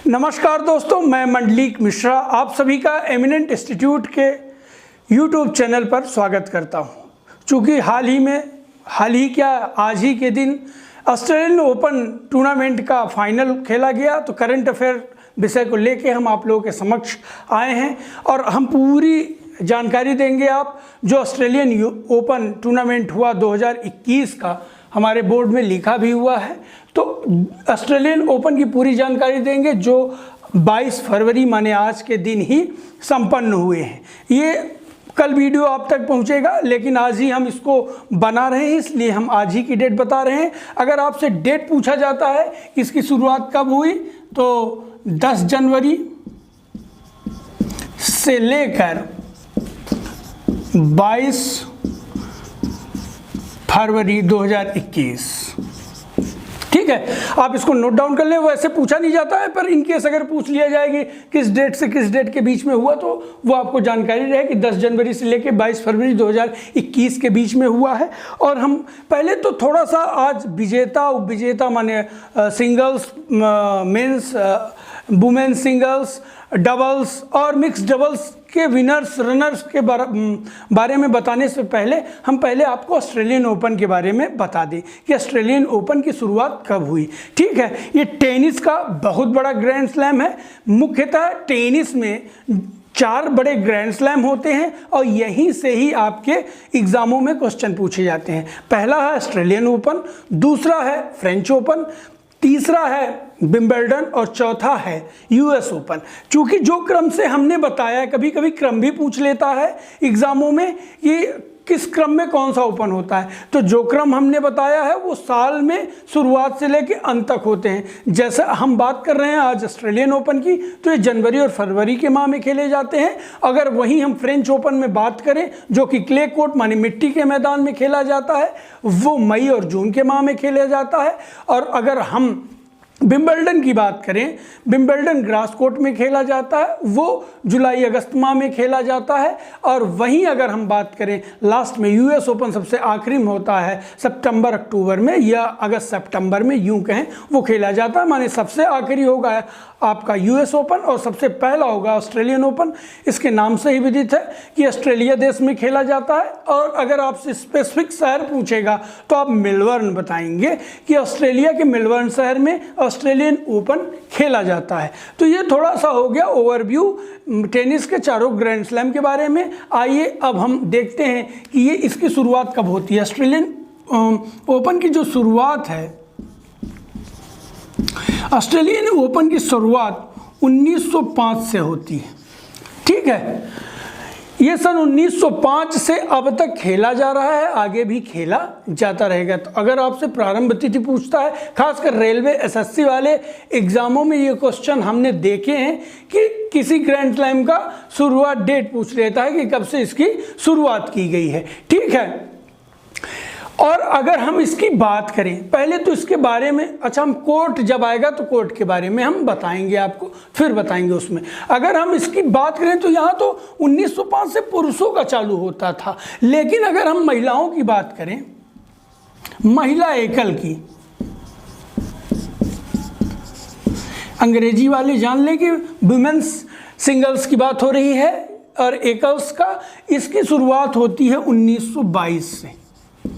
नमस्कार दोस्तों, मैं मंडलीक मिश्रा आप सभी का एमिनेंट इंस्टीट्यूट के यूट्यूब चैनल पर स्वागत करता हूं। चूँकि हाल ही क्या आज ही के दिन ऑस्ट्रेलियन ओपन टूर्नामेंट का फाइनल खेला गया, तो करंट अफेयर विषय को लेके हम आप लोगों के समक्ष आए हैं और हम पूरी जानकारी देंगे आप जो ऑस्ट्रेलियन ओपन टूर्नामेंट हुआ 2021 का हमारे बोर्ड में लिखा भी हुआ है। तो ऑस्ट्रेलियन ओपन की पूरी जानकारी देंगे जो 22 फरवरी माने आज के दिन ही संपन्न हुए हैं। ये कल वीडियो आप तक पहुंचेगा, लेकिन आज ही हम इसको बना रहे हैं, इसलिए हम आज ही की डेट बता रहे हैं। अगर आपसे डेट पूछा जाता है कि इसकी शुरुआत कब हुई, तो 10 जनवरी से लेकर 22 फरवरी 2021। ठीक है, आप इसको नोट डाउन कर लें। वैसे पूछा नहीं जाता है, पर इनकेस अगर पूछ लिया जाएगी किस डेट से किस डेट के बीच में हुआ, तो वो आपको जानकारी रहे कि 10 जनवरी से लेकर 22 फरवरी 2021 के बीच में हुआ है। और हम पहले तो थोड़ा सा आज विजेता उपविजेता माने singles, men's, women's singles, doubles और मिक्स डबल्स के विनर्स रनर्स के बारे में बताने से पहले हम पहले आपको ऑस्ट्रेलियन ओपन के बारे में बता दें कि ऑस्ट्रेलियन ओपन की शुरुआत कब हुई। ठीक है, ये टेनिस का बहुत बड़ा ग्रैंड स्लैम है। मुख्यतः टेनिस में 4 बड़े ग्रैंड स्लैम होते हैं और यहीं से ही आपके एग्जामों में क्वेश्चन पूछे जाते हैं। पहला है ऑस्ट्रेलियन ओपन, दूसरा है फ्रेंच ओपन, तीसरा है विंबलडन और चौथा है यूएस ओपन। चूंकि जो क्रम से हमने बताया, कभी कभी क्रम भी पूछ लेता है एग्जामों में कि किस क्रम में कौन सा ओपन होता है, तो जो क्रम हमने बताया है वो साल में शुरुआत से लेकर अंत तक होते हैं। जैसे हम बात कर रहे हैं आज ऑस्ट्रेलियन ओपन की, तो ये जनवरी और फरवरी के माह में खेले जाते हैं। अगर वहीं हम फ्रेंच ओपन में बात करें जो कि क्ले कोर्ट माने मिट्टी के मैदान में खेला जाता है, वो मई और जून के माह में खेला जाता है। और अगर हम विंबलडन की बात करें, विंबलडन ग्रास कोर्ट में खेला जाता है, वो जुलाई अगस्त माह में खेला जाता है। और वहीं अगर हम बात करें लास्ट में यूएस ओपन सबसे आखिरी में होता है सितंबर अक्टूबर में या अगस्त सितंबर में, यूं कहें, वो खेला जाता है। माने सबसे आखिरी होगा आपका यूएस ओपन और सबसे पहला होगा ऑस्ट्रेलियन ओपन। इसके नाम से ही विदित है कि ऑस्ट्रेलिया देश में खेला जाता है। और अगर आपसे स्पेसिफिक शहर पूछेगा तो आप मेलबर्न बताएंगे कि ऑस्ट्रेलिया के मेलबर्न शहर में ऑस्ट्रेलियन ओपन खेला जाता है। तो ये थोड़ा सा हो गया ओवरव्यू टेनिस के 4 ग्रैंड स्लैम के बारे में। आइए अब हम देखते हैं कि ये इसकी शुरुआत कब होती है। ऑस्ट्रेलियन ओपन की जो शुरुआत है, ऑस्ट्रेलियन ओपन की शुरुआत 1905 से होती है। ठीक है, ये सन 1905 से अब तक खेला जा रहा है, आगे भी खेला जाता रहेगा। तो अगर आपसे प्रारंभ तिथि पूछता है, खासकर रेलवे एसएससी वाले एग्जामों में ये क्वेश्चन हमने देखे हैं कि किसी ग्रैंड स्लैम का शुरुआत डेट पूछ लेता है कि कब से इसकी शुरुआत की गई है। ठीक है, और अगर हम इसकी बात करें पहले तो इसके बारे में, अच्छा हम कोर्ट जब आएगा तो कोर्ट के बारे में हम बताएंगे आपको, फिर बताएंगे उसमें। अगर हम इसकी बात करें तो यहाँ तो 1905 से पुरुषों का चालू होता था, लेकिन अगर हम महिलाओं की बात करें, महिला एकल की, अंग्रेजी वाले जान लें कि वुमेन्स सिंगल्स की बात हो रही है और एकल्स का, इसकी शुरुआत होती है 1922 से।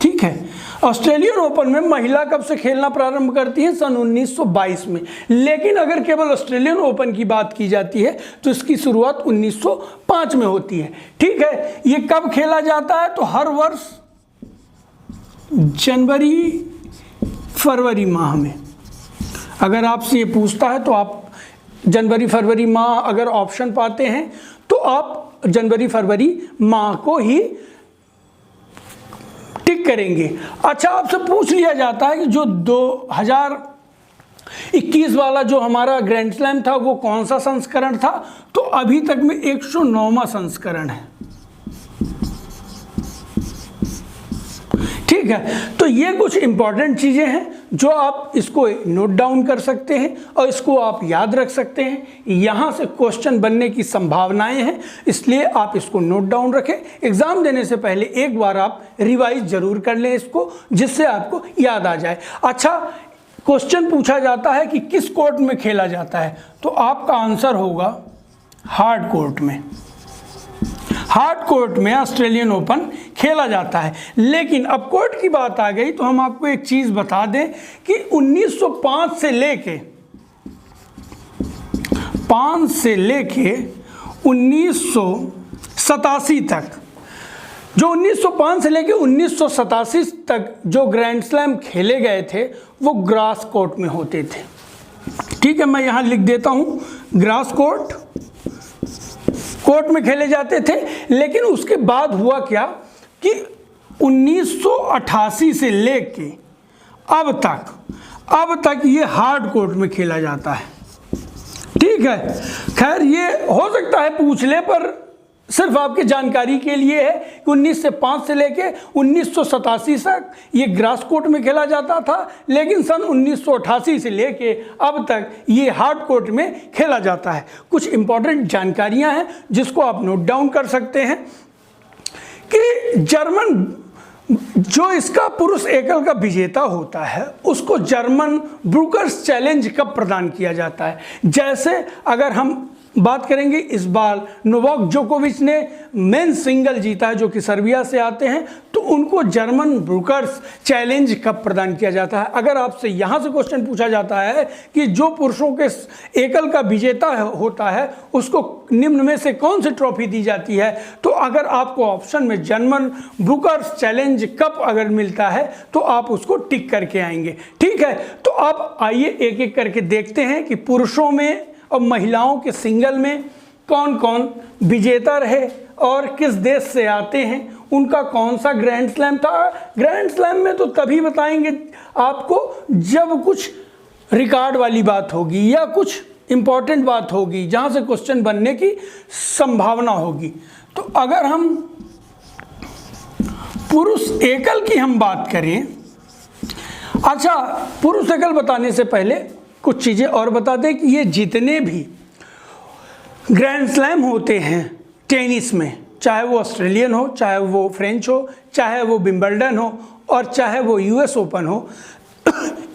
ठीक है, ऑस्ट्रेलियन ओपन में महिला कब से खेलना प्रारंभ करती है? सन 1922 में। लेकिन अगर केवल ऑस्ट्रेलियन ओपन की बात की जाती है तो इसकी शुरुआत 1905 में होती है। ठीक है, ये कब खेला जाता है? तो हर वर्ष जनवरी फरवरी माह में। अगर आपसे ये पूछता है तो आप जनवरी फरवरी माह अगर ऑप्शन पाते हैं तो आप जनवरी फरवरी माह को ही टिक करेंगे। अच्छा, आपसे पूछ लिया जाता है कि जो 2021 वाला जो हमारा ग्रैंड स्लैम था वो कौन सा संस्करण था, तो अभी तक में 109वां संस्करण है। ठीक है, तो ये कुछ इंपॉर्टेंट चीज़ें हैं जो आप इसको नोट डाउन कर सकते हैं और इसको आप याद रख सकते हैं। यहाँ से क्वेश्चन बनने की संभावनाएं हैं, इसलिए आप इसको नोट डाउन रखें। एग्जाम देने से पहले एक बार आप रिवाइज जरूर कर लें इसको, जिससे आपको याद आ जाए। अच्छा, क्वेश्चन पूछा जाता है कि किस कोर्ट में खेला जाता है, तो आपका आंसर होगा हार्ड कोर्ट में। हार्ड कोर्ट में ऑस्ट्रेलियन ओपन खेला जाता है। लेकिन अब कोर्ट की बात आ गई तो हम आपको एक चीज बता दें कि 1905 से लेके 1987 तक, जो 1905 से लेके 1987 तक जो ग्रैंड स्लैम खेले गए थे वो ग्रास कोर्ट में होते थे। ठीक है, मैं यहां लिख देता हूं, ग्रास कोर्ट में खेले जाते थे। लेकिन उसके बाद हुआ क्या कि 1988 से लेके अब तक ये हार्ड कोर्ट में खेला जाता है। ठीक है, खैर ये हो सकता है पूछ ले, पर सिर्फ आपके जानकारी के लिए है कि 1905 से लेके 1987 तक ये ग्रास कोर्ट में खेला जाता था, लेकिन सन 1988 से लेके अब तक ये हार्ड कोर्ट में खेला जाता है। कुछ इंपॉर्टेंट जानकारियां हैं जिसको आप नोट डाउन कर सकते हैं कि जर्मन जो इसका पुरुष एकल का विजेता होता है उसको जर्मन ब्रूकर्स चैलेंज कप प्रदान किया जाता है। जैसे अगर हम बात करेंगे, इस बार नोवाक जोकोविच ने मेंस सिंगल जीता है जो कि सर्बिया से आते हैं, तो उनको जर्मन ब्रूकर्स चैलेंज कप प्रदान किया जाता है। अगर आपसे यहाँ से क्वेश्चन पूछा जाता है कि जो पुरुषों के एकल का विजेता होता है उसको निम्न में से कौन सी ट्रॉफी दी जाती है, तो अगर आपको ऑप्शन में जर्मन ब्रूकर्स चैलेंज कप अगर मिलता है तो आप उसको टिक करके आएंगे। ठीक है, तो अब आइए एक एक करके देखते हैं कि पुरुषों में और महिलाओं के सिंगल में कौन कौन विजेता रहे और किस देश से आते हैं, उनका कौन सा ग्रैंड स्लैम था। ग्रैंड स्लैम में तो तभी बताएंगे आपको जब कुछ रिकॉर्ड वाली बात होगी या कुछ इंपॉर्टेंट बात होगी जहां से क्वेश्चन बनने की संभावना होगी। तो अगर हम पुरुष एकल की हम बात करें, अच्छा पुरुष एकल बताने से पहले कुछ चीज़ें और बता दें कि ये जितने भी ग्रैंड स्लैम होते हैं टेनिस में, चाहे वो ऑस्ट्रेलियन हो, चाहे वो फ्रेंच हो, चाहे वो विंबलडन हो और चाहे वो यूएस ओपन हो,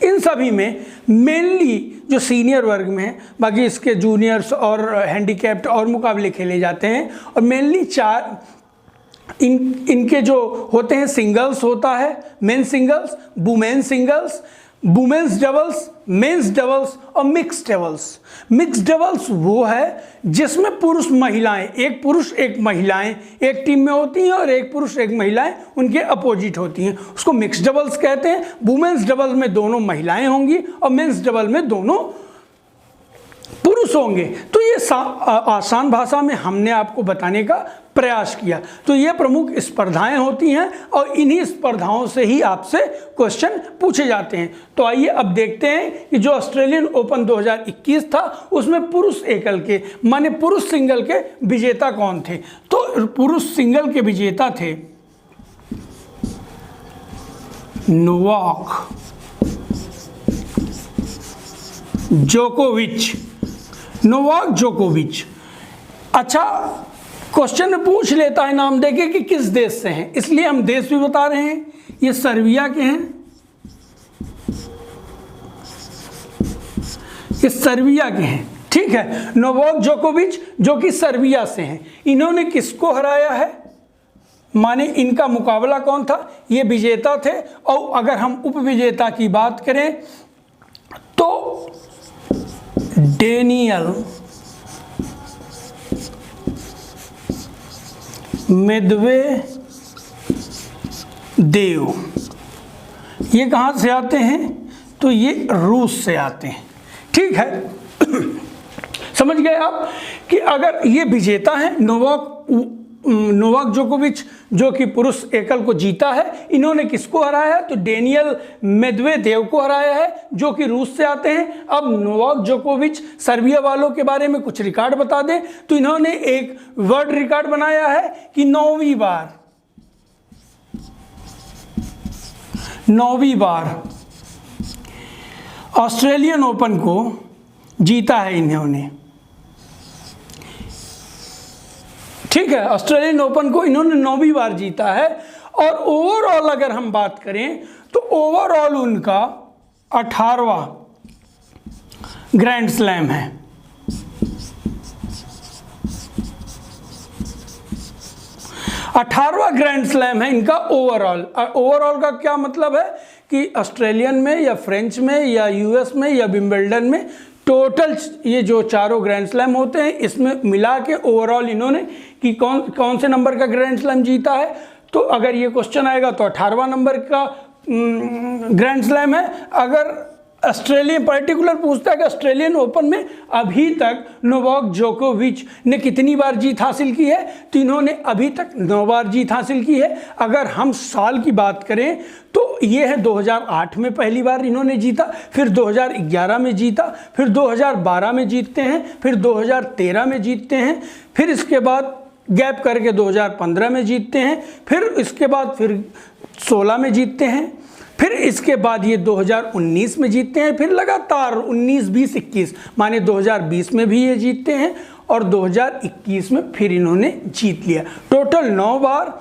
इन सभी में मेनली जो सीनियर वर्ग में है, बाकी इसके जूनियर्स और हैंडीकैप्ड और मुकाबले खेले जाते हैं। और मेनली चार इनके जो होते हैं, सिंगल्स होता है, men singles, women singles, women's doubles, men's doubles और मिक्स डबल्स। मिक्स डबल्स वो है जिसमें पुरुष महिलाएं, एक पुरुष एक महिलाएं एक टीम में होती हैं और एक पुरुष एक महिलाएं उनके अपोजिट होती हैं, उसको मिक्स डबल्स कहते हैं। वुमेन्स डबल्स में दोनों महिलाएं होंगी और मेंस डबल में दोनों पुरुष होंगे। तो ये आसान भाषा में हमने आपको बताने का प्रयास किया। तो ये प्रमुख स्पर्धाएं होती हैं और इन्हीं स्पर्धाओं से ही आपसे क्वेश्चन पूछे जाते हैं। तो आइए अब देखते हैं कि जो ऑस्ट्रेलियन ओपन 2021 था उसमें पुरुष एकल के माने पुरुष सिंगल के विजेता कौन थे। तो पुरुष सिंगल के विजेता थे नोवाक जोकोविच। अच्छा, क्वेश्चन में पूछ लेता है नाम देके कि किस देश से हैं, इसलिए हम देश भी बता रहे हैं। ये सर्बिया के हैं, ये सर्बिया के हैं। ठीक है, नोवाक जोकोविच जो कि सर्बिया से हैं, इन्होंने किसको हराया है, माने इनका मुकाबला कौन था, ये विजेता थे। और अगर हम उप विजेता की बात करें तो डेनियल मेदवेदेव, ये कहाँ से आते हैं, तो ये रूस से आते हैं। ठीक है, समझ गए आप कि अगर ये विजेता हैं नोवाक जोकोविच जो कि पुरुष एकल को जीता है, इन्होंने किसको हराया है, तो डेनियल मेदवेदेव को हराया है जो कि रूस से आते हैं। अब नोवाक जोकोविच सर्बिया वालों के बारे में कुछ रिकॉर्ड बता दें तो इन्होंने एक वर्ल्ड रिकॉर्ड बनाया है कि 9वीं बार ऑस्ट्रेलियन ओपन को जीता है इन्होंने। ठीक है, ऑस्ट्रेलियन ओपन को इन्होंने 9वीं बार जीता है। और ओवरऑल अगर हम बात करें तो ओवरऑल उनका 18वां ग्रैंड स्लैम है। 18वां ग्रैंड स्लैम है इनका ओवरऑल। ओवरऑल का क्या मतलब है कि ऑस्ट्रेलियन में या फ्रेंच में या यूएस में या विंबलडन में टोटल ये जो चारों ग्रैंड स्लैम होते हैं इसमें मिला के ओवरऑल इन्होंने कि कौन से नंबर का ग्रैंड स्लैम जीता है। तो अगर ये क्वेश्चन आएगा तो 18वां नंबर का ग्रैंड स्लैम है। अगर ऑस्ट्रेलियन पर्टिकुलर पूछता है कि ऑस्ट्रेलियन ओपन में अभी तक नोवाक जोकोविच ने कितनी बार जीत हासिल की है, तो इन्होंने अभी तक 9 बार जीत हासिल की है। अगर हम साल की बात करें तो ये है 2008 में पहली बार इन्होंने जीता, फिर 2011 में जीता, फिर 2012 में जीतते हैं, फिर 2013 में जीतते हैं, फिर इसके बाद गैप करके 2015 में जीतते हैं, फिर इसके बाद फिर 16 में जीतते हैं, फिर इसके बाद ये 2019 में जीतते हैं, फिर लगातार 19, 20, 21 माने 2020 में भी ये जीतते हैं और 2021 में फिर इन्होंने जीत लिया। टोटल 9 बार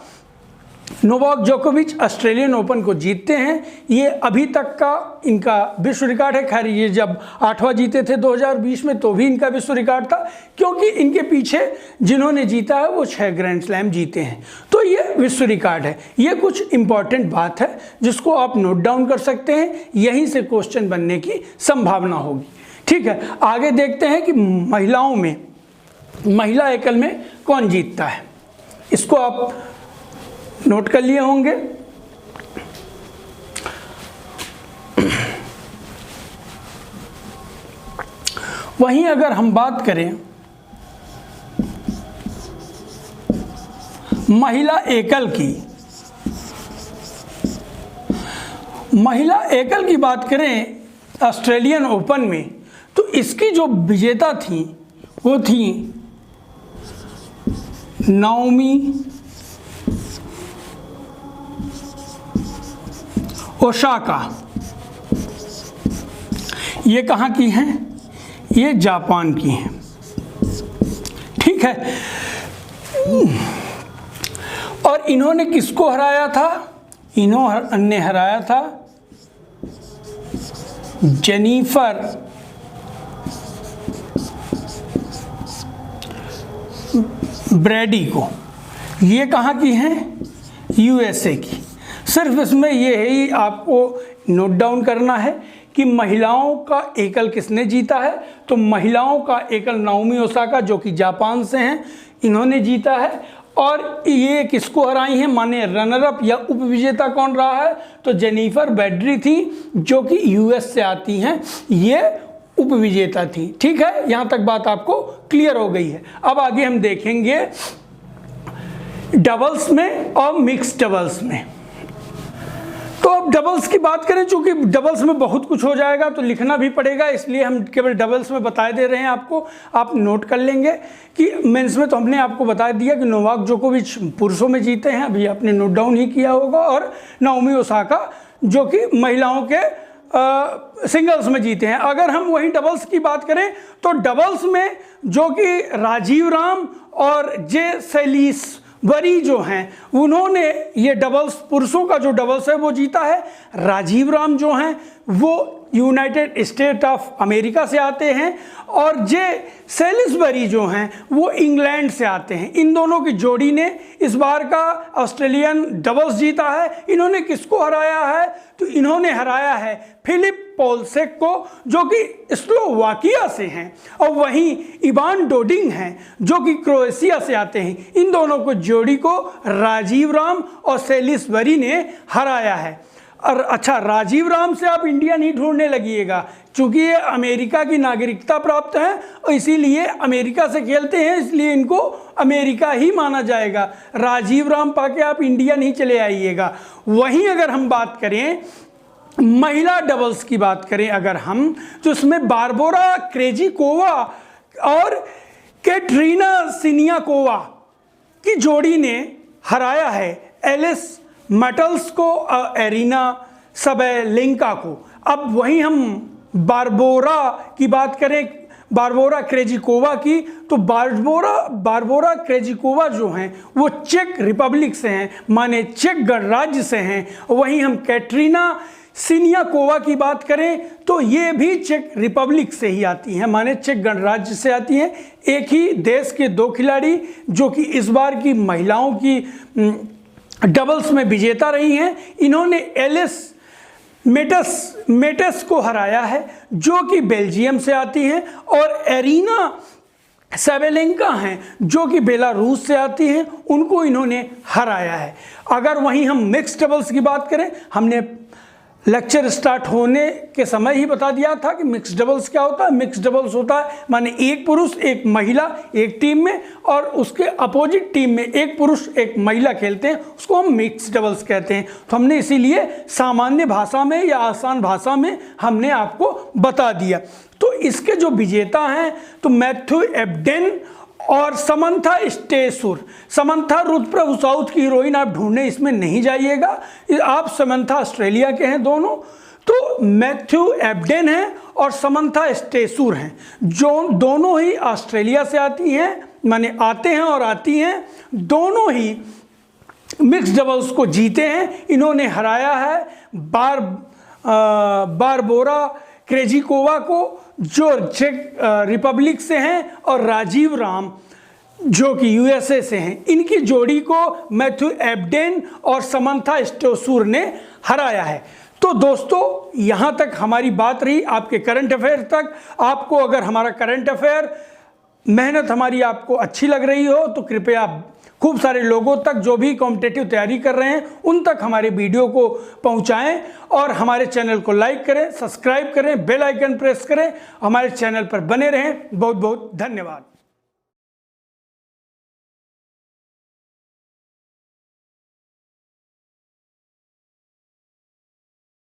नोवाक जोकोविच ऑस्ट्रेलियन ओपन को जीतते हैं। ये अभी तक का इनका विश्व रिकॉर्ड है। खैर ये जब 8वां जीते थे 2020 में तो भी इनका विश्व रिकॉर्ड था, क्योंकि इनके पीछे जिन्होंने जीता है वो 6 ग्रैंड स्लैम जीते हैं, तो ये विश्व रिकॉर्ड है। ये कुछ इंपॉर्टेंट बात है जिसको आप नोट डाउन कर सकते हैं, यहीं से क्वेश्चन बनने की संभावना होगी। ठीक है, आगे देखते हैं कि महिलाओं में, महिला एकल में कौन जीतता है। इसको आप नोट कर लिए होंगे। वहीं अगर हम बात करें महिला एकल की, महिला एकल की बात करें ऑस्ट्रेलियन ओपन में, तो इसकी जो विजेता थी वो थी नाओमी ओसाका। ये कहाँ की हैं? ये जापान की हैं। ठीक है, और इन्होंने किसको हराया था? इन्होंने हराया था जेनिफर ब्रैडी को। ये कहाँ की हैं? यूएसए की। सिर्फ इसमें ये है ही आपको नोट डाउन करना है कि महिलाओं का एकल किसने जीता है। तो महिलाओं का एकल नाओमी ओसाका जो कि जापान से हैं, इन्होंने जीता है। और ये किसको हराई हैं, माने रनर अप या उपविजेता कौन रहा है? तो जेनिफर ब्रैडी थी जो कि यूएस से आती हैं, ये उपविजेता थी। ठीक है, यहाँ तक बात आपको क्लियर हो गई है। अब आगे हम देखेंगे डबल्स में और मिक्स डबल्स में। तो अब डबल्स की बात करें, चूंकि डबल्स में बहुत कुछ हो जाएगा तो लिखना भी पड़ेगा, इसलिए हम केवल डबल्स में बता दे रहे हैं आपको। आप नोट कर लेंगे कि मेंस में तो हमने आपको बता दिया कि नोवाक जोकोविच पुरुषों में जीते हैं, अभी आपने नोट डाउन ही किया होगा, और नाओमी ओसाका जो कि महिलाओं के सिंगल्स में जीते हैं। अगर हम वही डबल्स की बात करें तो डबल्स में जो कि राजीव राम और जे सेलिस वरी जो हैं उन्होंने ये डबल्स, पुरुषों का जो डबल्स है वो जीता है। राजीव राम जो हैं वो यूनाइटेड स्टेट ऑफ अमेरिका से आते हैं और जे सेलिसबरी जो हैं वो इंग्लैंड से आते हैं। इन दोनों की जोड़ी ने इस बार का ऑस्ट्रेलियन डबल्स जीता है। इन्होंने किसको हराया है? तो इन्होंने हराया है फिलिप पोलसेक को जो कि स्लोवाकिया से हैं, और वहीं इवान डोडिंग हैं जो कि क्रोएशिया से आते हैं। इन दोनों को जोड़ी को राजीव राम और सेलिसबरी ने हराया है। और अच्छा, राजीव राम से आप इंडिया नहीं ढूंढने लगिएगा, चूंकि ये अमेरिका की नागरिकता प्राप्त है और इसीलिए अमेरिका से खेलते हैं, इसलिए इनको अमेरिका ही माना जाएगा। राजीव राम पाके आप इंडिया नहीं चले आइएगा। वहीं अगर हम बात करें महिला डबल्स की बात करें अगर हम, तो इसमें बारबोरा क्रेजिकोवा और कैटरीना सिनियाकोवा की जोड़ी ने हराया है एलिस मेटल्स को और एरिना सबैलेंका को। अब वहीं हम बारबोरा की बात करें, बारबोरा क्रेजिकोवा की, तो बारबोरा क्रेजिकोवा जो हैं वो चेक रिपब्लिक से हैं, माने चेक गणराज्य से हैं। वहीं हम कैटरीना सिनियाकोवा की बात करें तो ये भी चेक रिपब्लिक से ही आती हैं, माने चेक गणराज्य से आती हैं। एक ही देश के 2 खिलाड़ी जो कि इस बार की महिलाओं की डबल्स में विजेता रही हैं, इन्होंने एलिस मेटेस को हराया है जो कि बेल्जियम से आती हैं, और एरिना सेबेलेंका हैं जो कि बेलारूस से आती हैं, उनको इन्होंने हराया है। अगर वहीं हम मिक्स डबल्स की बात करें, हमने लेक्चर स्टार्ट होने के समय ही बता दिया था कि मिक्स डबल्स क्या होता है। मिक्स डबल्स होता है माने एक पुरुष एक महिला एक टीम में और उसके अपोजिट टीम में एक पुरुष एक महिला खेलते हैं, उसको हम मिक्स डबल्स कहते हैं। तो हमने इसीलिए सामान्य भाषा में या आसान भाषा में हमने आपको बता दिया। तो इसके जो विजेता हैं तो मैथ्यू एबडेन और समंथा स्टेसुर। समंथा रुद्रप्रभु साउथ की हीरोइन आप ढूंढने इसमें नहीं जाइएगा, आप समंथा ऑस्ट्रेलिया के हैं दोनों। तो मैथ्यू एबडेन हैं और समंथा स्टेसुर हैं, जो दोनों ही ऑस्ट्रेलिया से आती हैं, माने आते हैं और आती हैं, दोनों ही मिक्स डबल्स को जीते हैं। इन्होंने हराया है बारबोरा क्रेजिकोवा को जो चेक रिपब्लिक से हैं, और राजीव राम जो कि यूएसए से हैं। इनकी जोड़ी को मैथ्यू एबडेन और समंथा स्टेसुर ने हराया है। तो दोस्तों यहाँ तक हमारी बात रही आपके करंट अफेयर तक। आपको अगर हमारा करंट अफेयर मेहनत हमारी आपको अच्छी लग रही हो तो कृपया खूब सारे लोगों तक जो भी कॉम्पिटिटिव तैयारी कर रहे हैं उन तक हमारे वीडियो को पहुंचाएं, और हमारे चैनल को लाइक करें, सब्सक्राइब करें, बेल आइकन प्रेस करें, हमारे चैनल पर बने रहें। बहुत बहुत धन्यवाद।